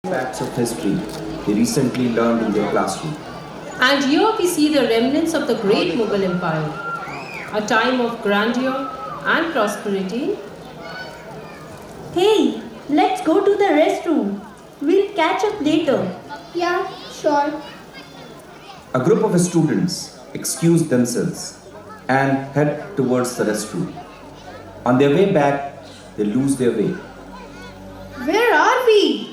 Facts of history they recently learned in their classroom. And here we see the remnants of the great Mughal Empire, a time of grandeur and prosperity. Hey, let's go to the restroom. We'll catch up later. Yeah, sure. A group of students excuse themselves and head towards the restroom. On their way back, they lose their way. Where are we?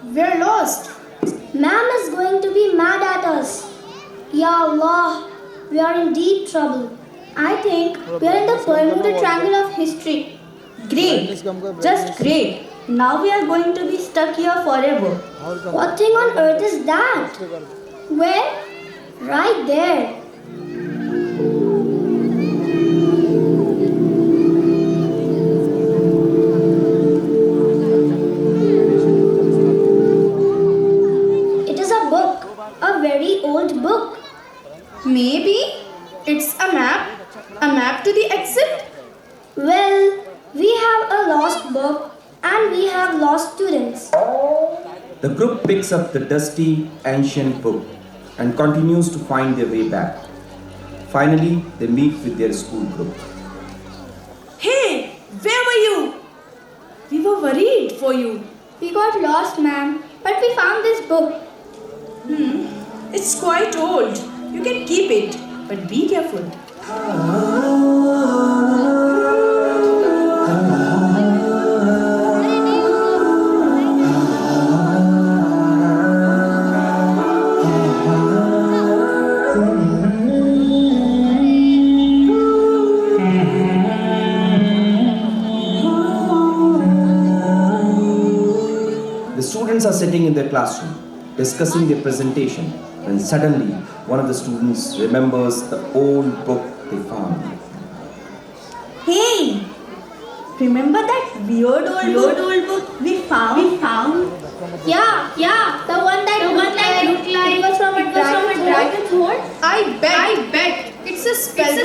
We're lost. Ma'am is going to be mad at us. Ya Allah, we are in deep trouble. I think we're in the Bermuda Triangle of history. Great. Just great. Now we are going to be stuck here forever. What thing on earth is that? Where? Right there. It is a book, a very old book. Maybe it's a map. A map to the exit? Well, we have a lost book and we have lost students. The group picks up the dusty, ancient book and continues to find their way back. Finally, they meet with their school group. Hey, where were you? We were worried for you. We got lost, ma'am, but we found this book. It's quite old. You can keep it, but be careful. The students are sitting in their classroom discussing their presentation when suddenly one of the students remembers the old book they found. Hey, remember that weird old book we found? Yeah, the one that looked like it was from a dragon's hoard. I bet. It's a spell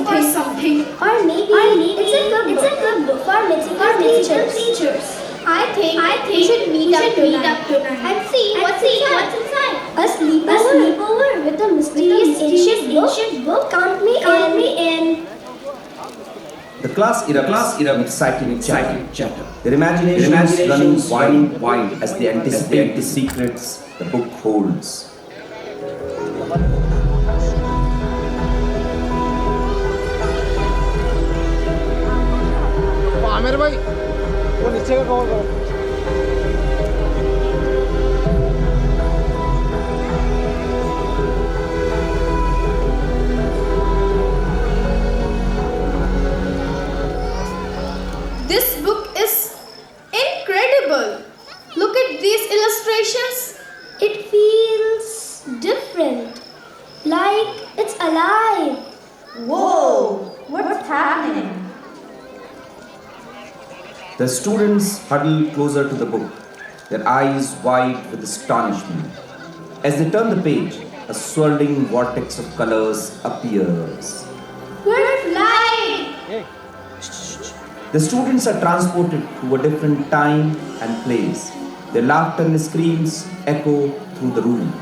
book or something. Or maybe it's a good book for mythical teachers. I think we should meet up tonight and see what's inside. A sleepover with a mysterious ancient book. Count me in. The class erupts in exciting chatter. Their imaginations running wild as they anticipate the secrets the book holds. Aamir भाई वो नीचे का cover करो This book is incredible. Look at these illustrations. It feels different. Like it's alive. Whoa, what's happening? The students huddle closer to the book, their eyes wide with astonishment. As they turn the page, a swirling vortex of colors appears. We're flying. The students are transported to a different time and place. Their laughter and screams echo through the room.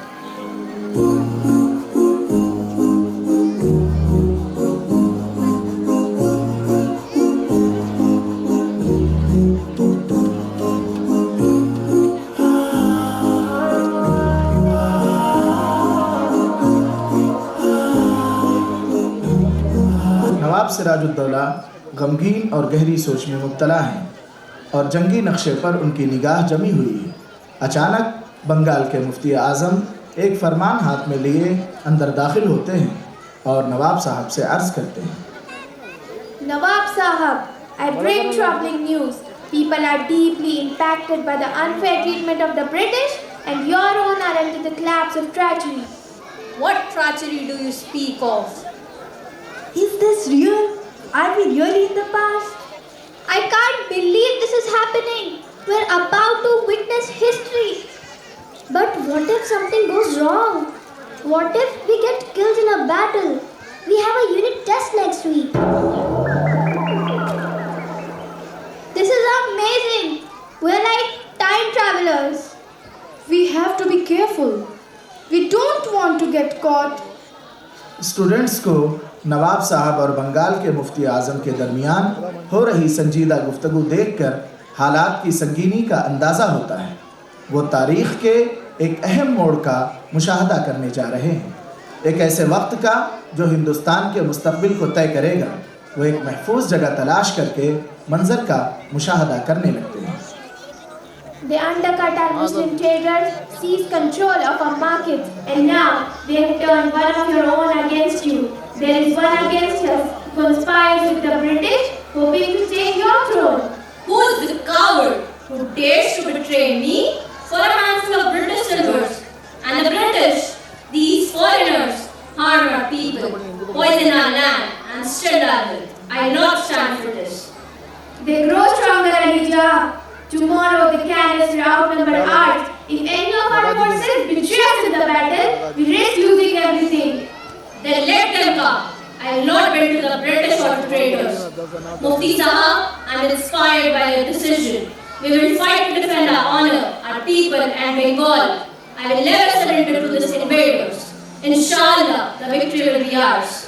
नवाब सिराजुद्दौला गमगीन और गहरी सोच में मुब्तला हैं और जंगी नक्शे पर उनकी निगाह जमी हुई है। अचानक बंगाल के मुफ्ती आज़म एक फरमान हाथ में लिए अंदर दाखिल होते हैं और नवाब साहब से अर्ज़ करते हैं, Nawab Sahab, I bring troubling news. People are deeply impacted by the unfair treatment of the British, and your own are under the clasp of treachery. What treachery do you speak of? Is this real? Are we really in the past? I can't believe this is happening. We're about to witness history. But what if something goes wrong? What if we get killed in a battle? We have a unit test next week. This is amazing. We're like time travelers. we have to be careful. We don't want to get caught. Students کو نواب صاحب اور بنگال کے مفتی اعظم کے درمیان ہو رہی سنجیدہ گفتگو دیکھ کر حالات کی سنگینی کا اندازہ ہوتا ہے. وہ تاریخ کے ایک اہم موڑ کا مشاہدہ کرنے جا رہے ہیں، ایک ایسے وقت کا جو ہندوستان کے مستقبل کو طے کرے گا. وہ ایک محفوظ جگہ تلاش کر کے منظر کا مشاہدہ کرنے لگتے ہیں. They undercut our Muslim traders, seized control of our markets, and now they have turned one of your own against you. There is one against us who conspires with the British, hoping to take your throne. Who is the coward who dares to betray me for a handful of British silvers? And the British, these foreigners, harm our people, poison our land, and still I will. I will not stand for this. They grow stronger, Adija. Tomorrow the cannons will outnumber ours. If any of our forces betray us in the battle, we risk losing everything. Then let them come. I will not bend to the British or to traitors. Mufti Sahab, I am inspired by your decision. We will fight to defend our honor, our people and Bengal. I will never surrender to these invaders. Inshallah, the victory will be ours.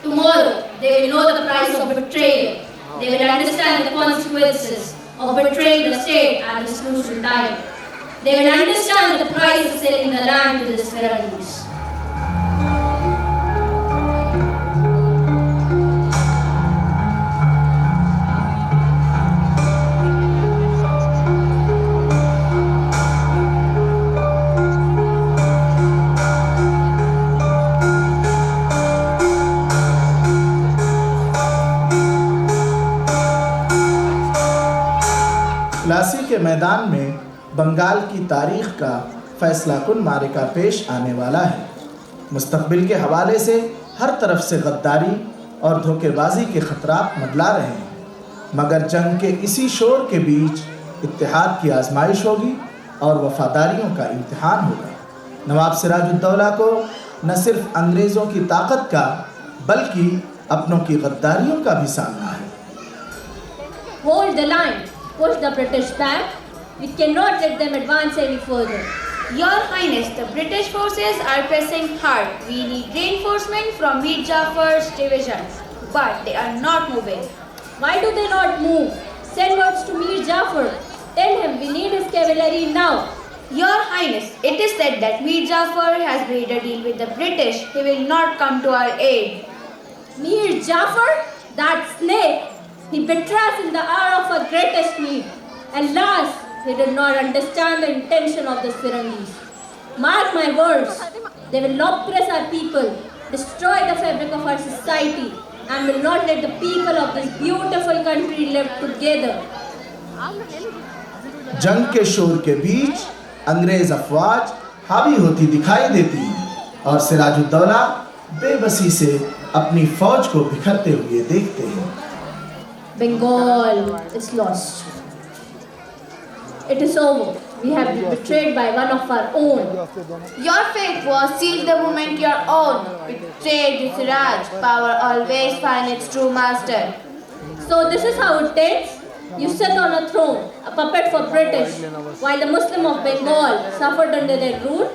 Tomorrow, they will know the price of betrayal. They will understand the consequences of betraying the state at this crucial time. They will understand the price of selling the land to the Sferandis. Plassey کے میدان میں بنگال کی تاریخ کا فیصلہ کن معرکہ پیش آنے والا ہے. مستقبل کے حوالے سے ہر طرف سے غداری اور دھوکے بازی کے خطرات منڈلا رہے ہیں، مگر جنگ کے اسی شور کے بیچ اتحاد کی آزمائش ہوگی اور وفاداریوں کا امتحان ہوگا. نواب سراج الدولہ کو نہ صرف انگریزوں کی طاقت کا بلکہ اپنوں کی غداریوں کا بھی سامنا ہے. Hold the line. Push the British back. We cannot let them advance any further. Your Highness, the British forces are pressing hard. We need reinforcement from Mir Jafar's division, but they are not moving. Why do they not move? Send words to Mir Jafar. Tell him we need his cavalry now. Your Highness, it is said that Mir Jafar has made a deal with the British. He will not come to our aid. Mir Jafar? That snake! He betrays in the hour of our greatest need. Alas, he did not understand the intention of the Sferandis. Mark my words, they will oppress our people, destroy the fabric of our society, and will not let the people of this beautiful country live together. جنگ کے شور کے بیچ انگریز افواج حاوی ہوتی دکھائی دیتی ہیں اور سراج الدولہ بے بسی سے اپنی فوج کو بکھرتے ہوئے دیکھتے ہیں. Bengal is lost. It is over. We have been betrayed by one of our own. Your fate was sealed the moment your own betrayed you, Siraj. Power always finds its true master. So this is how it ends. You sit on a throne, a puppet for British, while the Muslim of Bengal suffered under their rule.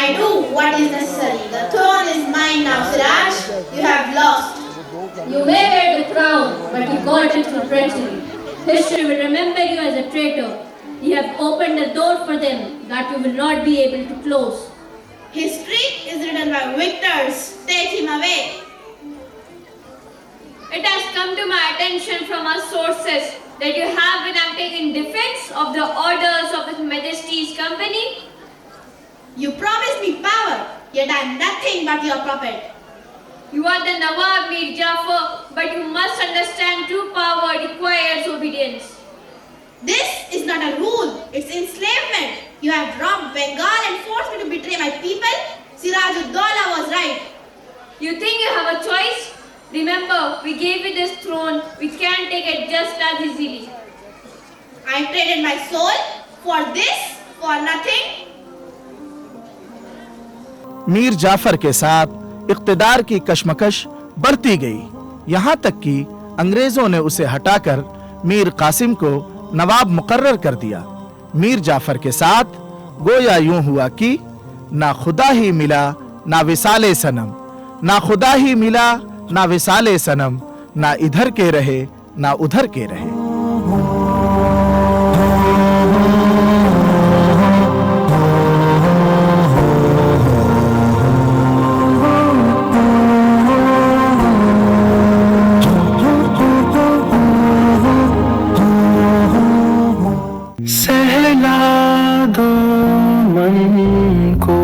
I do what is necessary. The throne is mine now, Siraj. You have lost. You may wear the crown, but you got it through treachery. History will remember you as a traitor. You have opened a door for them that you will not be able to close. History is written by victors. Take him away. It has come to my attention from our sources that you have been acting in defense of the orders of His Majesty's company. You promised me power, yet I am nothing but your puppet. You are the Nawab Mir Jafar, but you must understand true power requires obedience. This is not a rule, it's enslavement. You have robbed Bengal and forced me to betray my people. Siraj Uddola was right. You think you have a choice? Remember, we gave you this throne. We can't take it just as easily. I traded my soul for this, for nothing. میر جعفر کے ساتھ اقتدار کی کشمکش بڑھتی گئی، یہاں تک کہ انگریزوں نے اسے ہٹا کر میر قاسم کو نواب مقرر کر دیا. میر جعفر کے ساتھ गोया यूं हुआ कि ना खुदा ही मिला ना विसाले सनम, ना खुदा ही मिला ना विसाले सनम, ना इधर के रहे ना उधर के रहे। सहला दो मन को,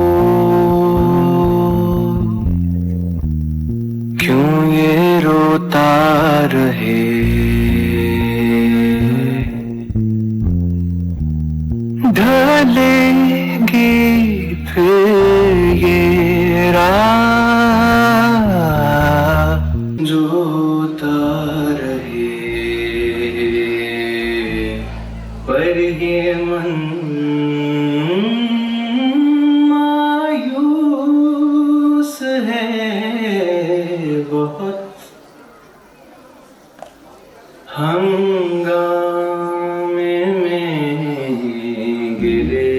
क्यों ये रोता रहे, ढलेगी फिर ये रात जो रहे, पर ये मन मायूस है बहुत, हंगामे में गिरे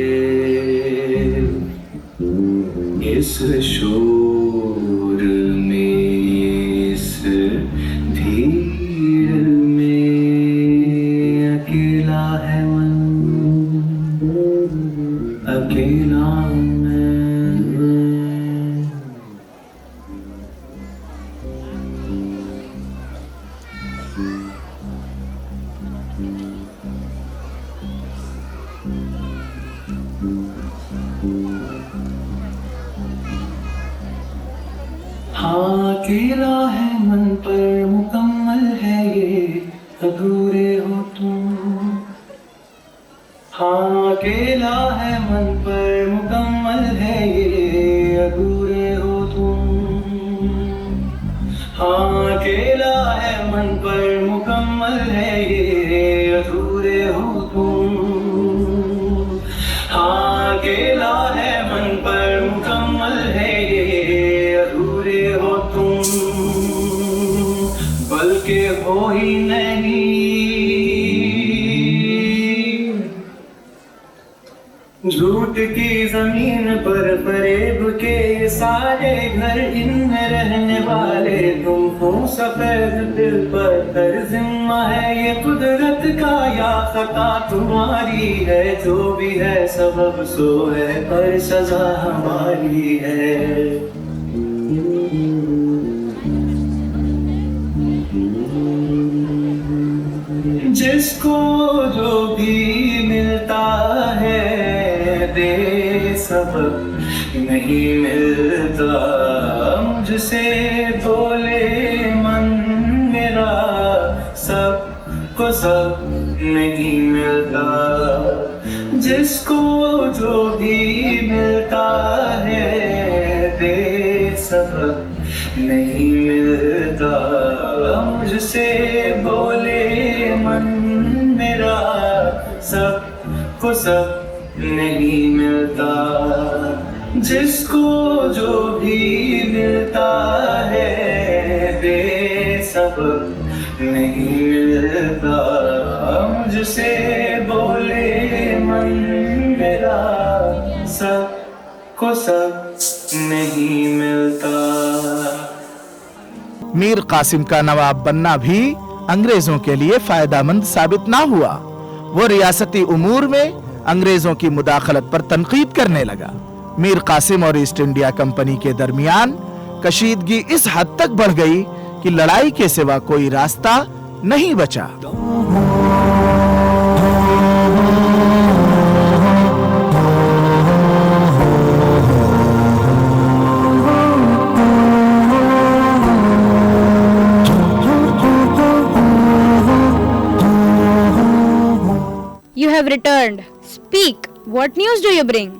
इस शोर में, इस भीड़ में अकेला है मन, अकेला मैं। हाँ अकेला है मन पर मुकम्मल है ये अधूरे हो तुम, हाँ अकेला है मन पर मुकम्मल है ये अधूरे हो तुम, हाँ अकेला है मन पर मुकम्मल है ये अधूरे हो तुम, हाँ अकेला है मन पर मुकम्मल है ये अधूरे हो तुम, बल्कि हो ही नहीं झूठ की जमीन पर फरेब के सारे घर, इनमें रहने वाले तुम हो, सफेद दिल पर कर जिम्मा है ये कुदरत का या खता तुम्हारी है, जो भी है सबब सो है पर सजा हमारी है। जिसको जो भी मिलता है दे सबक नहीं मिलता, मुझसे बोले मन मेरा सबको सब नहीं मिलता, जिसको जो भी मिलता है दे सबक नहीं मिलता, मुझसे बोले मन मेरा सबको सब नहीं मिलता, जिसको जो भी मिलता है दे सबक नहीं मिलता, मुझसे बोले मन मेरा सबको सब नहीं मिलता। मीर कासिम का नवाब बनना भी अंग्रेजों के लिए फायदामंद साबित ना हुआ। वो रियासती उमूर में अंग्रेजों की मुदाखलत पर तनकीद करने लगा। मीर कासिम और ईस्ट इंडिया कंपनी के दरमियान कशीदगी इस हद तक बढ़ गई कि लड़ाई के सिवा कोई रास्ता नहीं बचा। You have returned. Speak. What news do you bring?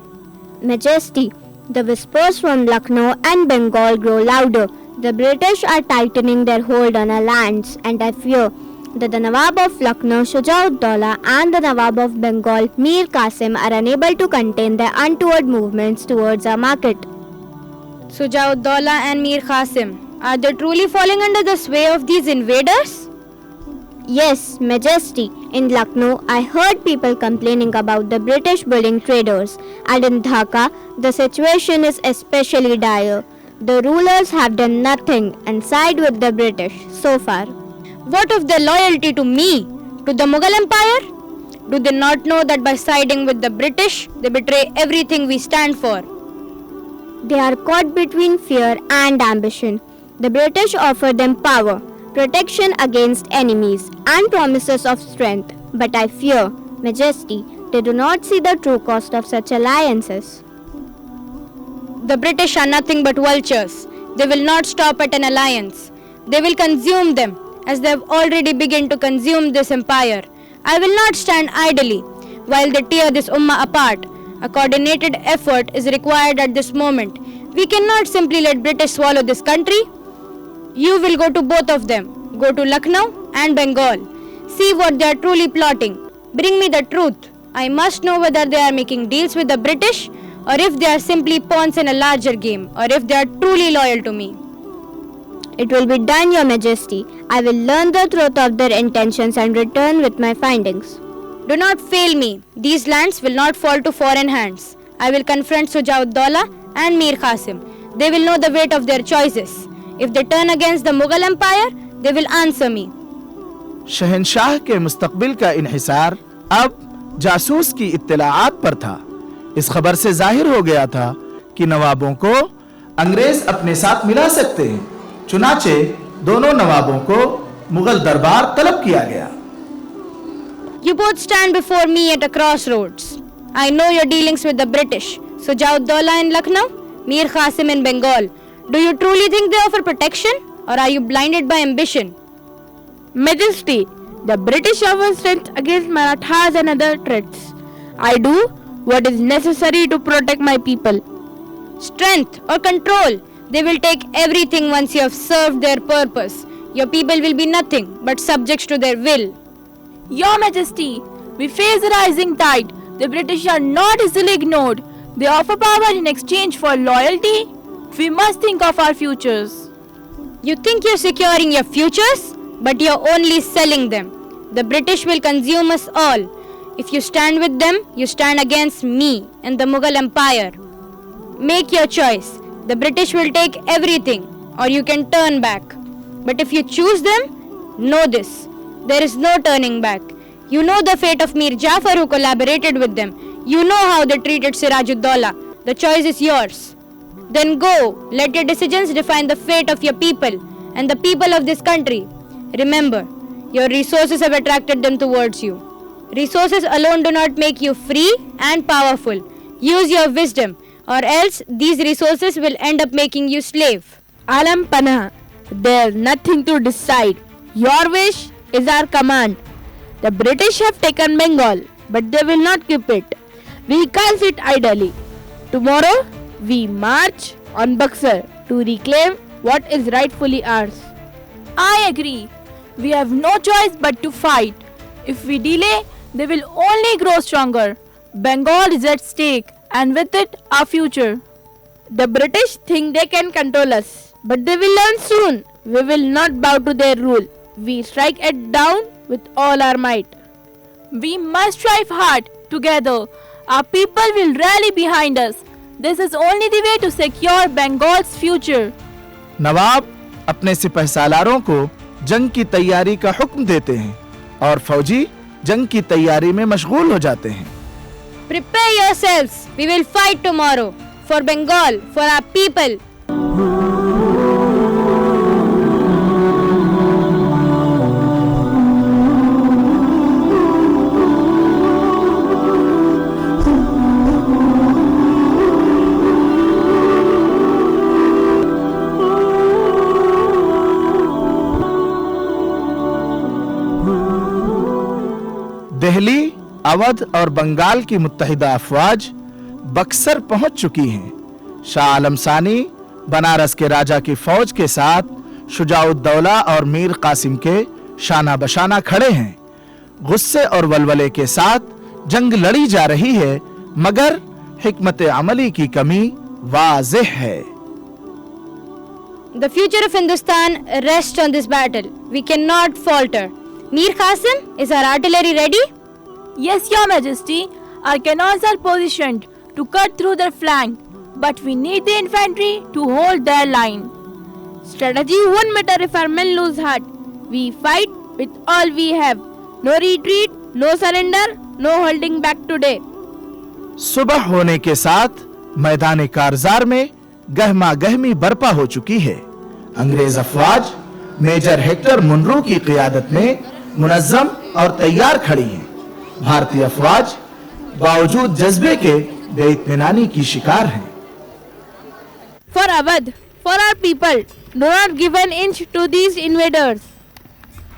Majesty, the whispers from Lucknow and Bengal grow louder. The British are tightening their hold on our lands, and I fear that the Nawab of Lucknow, Shujauddaulah, and the Nawab of Bengal, Mir Qasim, are unable to contain their untoward movements towards our market. Shujauddaulah and Mir Qasim, are they truly falling under the sway of these invaders? Yes, Majesty. In Lucknow, I heard people complaining about the British bullying traders, and in Dhaka, the situation is especially dire. The rulers have done nothing and side with the British so far. What of their loyalty to me, to the Mughal Empire? Do they not know that by siding with the British, they betray everything we stand for? They are caught between fear and ambition. The British offer them power, protection against enemies, and promises of strength. But I fear, Majesty, they do not see the true cost of such alliances. The British are nothing but vultures. They will not stop at an alliance. They will consume them, as they have already begun to consume this empire. I will not stand idly while they tear this ummah apart. A coordinated effort is required at this moment. We cannot simply let British swallow this country. You will go to both of them. Go to Lucknow and Bengal. See what they are truly plotting. Bring me the truth. I must know whether they are making deals with the British, or if they are simply pawns in a larger game, or if they are truly loyal to me. It will be done, Your Majesty. I will learn the truth of their intentions and return with my findings. Do not fail me. These lands will not fall to foreign hands. I will confront Shujauddaulah and Mir Qasim. They will know the weight of their choices. If they turn against the Mughal Empire, they will answer me. शहंशाह के मुस्तकबिल का इन्हिसार अब जासूस की इत्तलाआत पर था। इस खबर से जाहिर हो गया था कि नवाबों को अंग्रेज अपने साथ मिला सकते हैं। चुनाचे दोनों नवाबों को मुगल दरबार तलब किया गया। You both stand before me at a crossroads. I know your dealings with the British. Shujauddaulah in Lucknow, Mir Qasim in Bengal. Do you truly think they offer protection, or are you blinded by ambition? Majesty, the British offer strength against Marathas and other threats. I do what is necessary to protect my people. Strength or control? They will take everything once you have served their purpose. Your people will be nothing but subjects to their will. Your Majesty, we face a rising tide. The British are not easily ignored. They offer power in exchange for loyalty. We must think of our futures. You think you're securing your futures, but you're only selling them. The British will consume us all. If you stand with them, you stand against me and the Mughal Empire. Make your choice. The British will take everything, or you can turn back. But if you choose them, know this: there is no turning back. You know the fate of Mir Jafar, who collaborated with them. You know how they treated Sirajuddaulah. The choice is yours. Then go. Let your decisions define the fate of your people and the people of this country. Remember, your resources have attracted them towards you. Resources alone do not make you free and powerful. Use your wisdom, or else these resources will end up making you slave. Alam Panah, there's nothing to decide. Your wish is our command. The British have taken Bengal, but they will not keep it. We can't sit idly. Tomorrow, we march on Buxar to reclaim what is rightfully ours. I agree. We have no choice but to fight. If we delay, they will only grow stronger. Bengal is at stake, and with it, our future. The British think they can control us, but they will learn soon. We will not bow to their rule. We strike it down with all our might. We must strive hard together. Our people will rally behind us. This is only the way to secure Bengal's future. नवाब अपने सिपहसालारों को जंग की तैयारी का हुक्म देते हैं और फौजी जंग की तैयारी में मशगूल हो जाते हैं। Prepare yourselves. We will fight tomorrow for Bengal, for our people. Delhi, Awadh और बंगाल की मुत्तहिदा अफवाज बक्सर पहुंच चुकी हैं। शाह आलम सानी बनारस के राजा की फौज के साथ शुजाउद्दौला और मीर कासिम के शाना बशाना खड़े हैं। गुस्से और वलवले के साथ जंग लड़ी जा रही है, मगर हिकमत अमली की कमी वाज़ेह है। The future of Hindustan rests on this battle. We cannot falter. Mir Qasim, is our artillery ready? Yes, Your Majesty. Our cannons are positioned to cut through their flank, but we need the infantry to hold their line. Strategy won't matter if our men lose heart. We fight with all we have. No retreat, no surrender, no holding back today. सुबह होने के साथ मैदान कारजार में गहमा गहमी बरपा हो चुकी है। अंग्रेज अफवाज मेजर हेक्टर मुनरो की क़ियादत में मुनज़्ज़म और तैयार खड़ी हैं। भारतीय अफवाज बावजूद जज्बे के बेइत्मीनानी की शिकार हैं। For Awadh, for our people, do not give an inch to these invaders.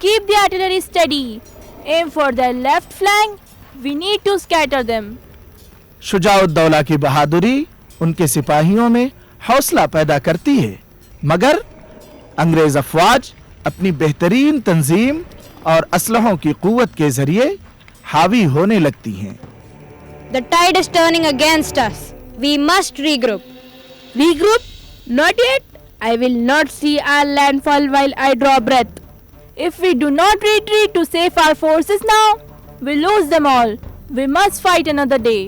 Keep the artillery steady. Aim for their left flank. We need to scatter them. Shujauddaula की बहादुरी उनके सिपाहियों में हौसला पैदा करती है, मगर अंग्रेज अफवाज अपनी बेहतरीन तंजीम और असलहों की कुव्वत के जरिए हावी होने लगती हैं। The tide is turning against us. We must regroup. Regroup? Not yet. I will not see our landfall while I draw breath. If we do not retreat to save our forces now, we lose them all. We must fight another day.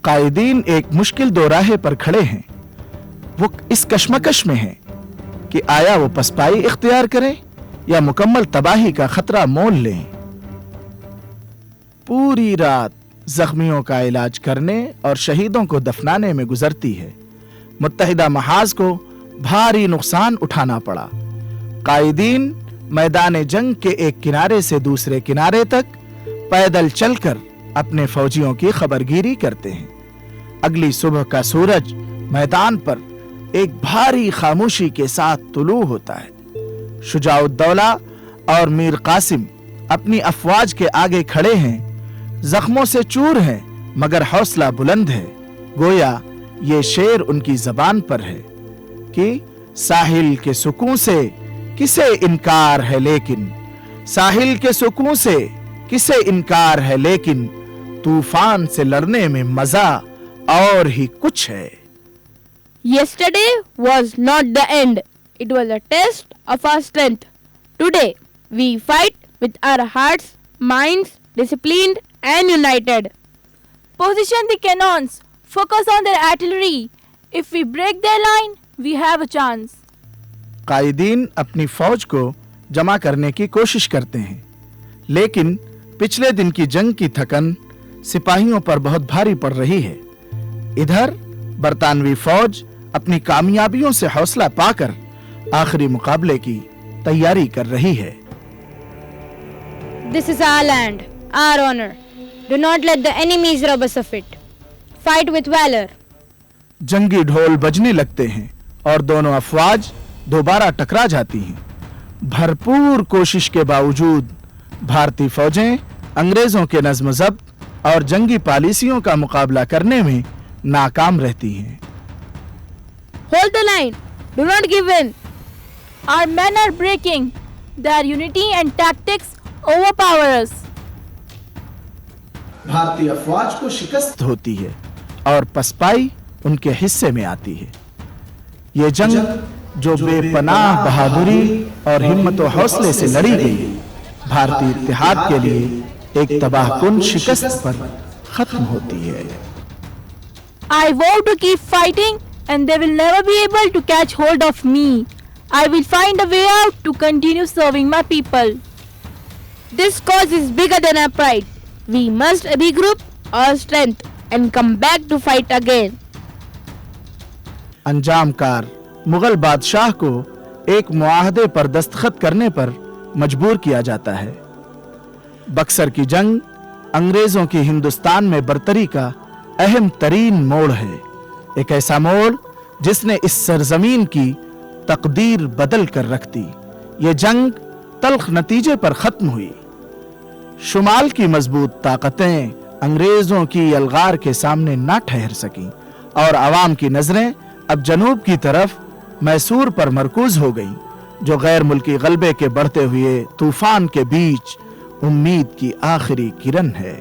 कायदीन एक मुश्किल दोराहे पर खड़े हैं। वो इस कश्मकश में हैं कि आया वो पसपाई इख्तियार करें या मुकम्मल तबाही का खतरा मोल लें। पूरी रात जख्मियों का इलाज करने और शहीदों को दफनाने में गुजरती है। मुत्तहिदा महाज को भारी नुकसान उठाना पड़ा। कायदीन मैदान जंग के एक किनारे से दूसरे किनारे तक पैदल चलकर अपने फौजियों की खबरगिरी करते हैं। अगली सुबह का सूरज मैदान पर एक भारी खामोशी के साथ तुलू होता है। शुजाउद्दौला और मीर कासिम अपनी अफवाज के आगे खड़े हैं। जख्मों से चूर हैं, मगर हौसला बुलंद है। गोया ये शेर उनकी जबान पर है कि साहिल के सुकून से किसे इनकार है, लेकिन साहिल के सुकून से किसे इनकार है, लेकिन तूफान से लड़ने में मजा और ही कुछ है। Yesterday was not the end. It was a test of our strength. Today, we fight with our hearts, minds, disciplined and united. Position the cannons. Focus on their artillery. If we break their line, we have a chance. कायदीन अपनी फौज को जमा करने की कोशिश करते हैं, लेकिन पिछले दिन की जंग की थकन सिपाहियों पर बहुत भारी पड़ रही है। इधर बरतानवी फौज अपनी कामयाबियों से हौसला पाकर आखिरी मुकाबले की तैयारी कर रही है। This is our land, our honor. Do not let the enemies rob us of it. Fight with valor. जंगी ढोल बजने लगते हैं और दोनों अफवाज दोबारा टकरा जाती हैं। भरपूर कोशिश के बावजूद भारतीय फौजें अंग्रेजों के नज्म ज़ब्त और जंगी पॉलिसियों का मुकाबला करने में नाकाम रहती हैं। Hold the line. Do not give in. Our men are breaking. Their unity and tactics overpower us. भारतीय अफवाज को शिकस्त होती है और पसपाई उनके हिस्से में आती है। ये जंग जो बेपनाह बहादुरी और हिम्मत और हौसले से लड़ी गई, भारतीय इत्तेहाद के लिए एक तबाहकुन शिकस्त पर खत्म होती है। I vow to keep fighting and they will never be able to catch hold of me. I will find a way out to continue serving my people. This cause is bigger than our pride. We must regroup our strength and come back to fight again. अंजामकार Mughal बादशाह को एक मुआहदे पर दस्तखत करने पर मजबूर किया जाता है। बक्सर की जंग अंग्रेजों की हिंदुस्तान में बरतरी का अहम तरीन मोड़ है। एक ऐसा मोड़ जिसने इस सरजमीन की तकदीर बदल कर रख दी। ये जंग तल्ख नतीजे पर खत्म हुई। शुमाल की मजबूत ताकतें अंग्रेजों की यलगार के सामने ना ठहर सकीं और आवाम की नजरें अब जनूब की तरफ मैसूर पर मरकूज हो गईं, जो गैर मुल्की गलबे के बढ़ते हुए तूफान के बीच उम्मीद की आखिरी किरण है।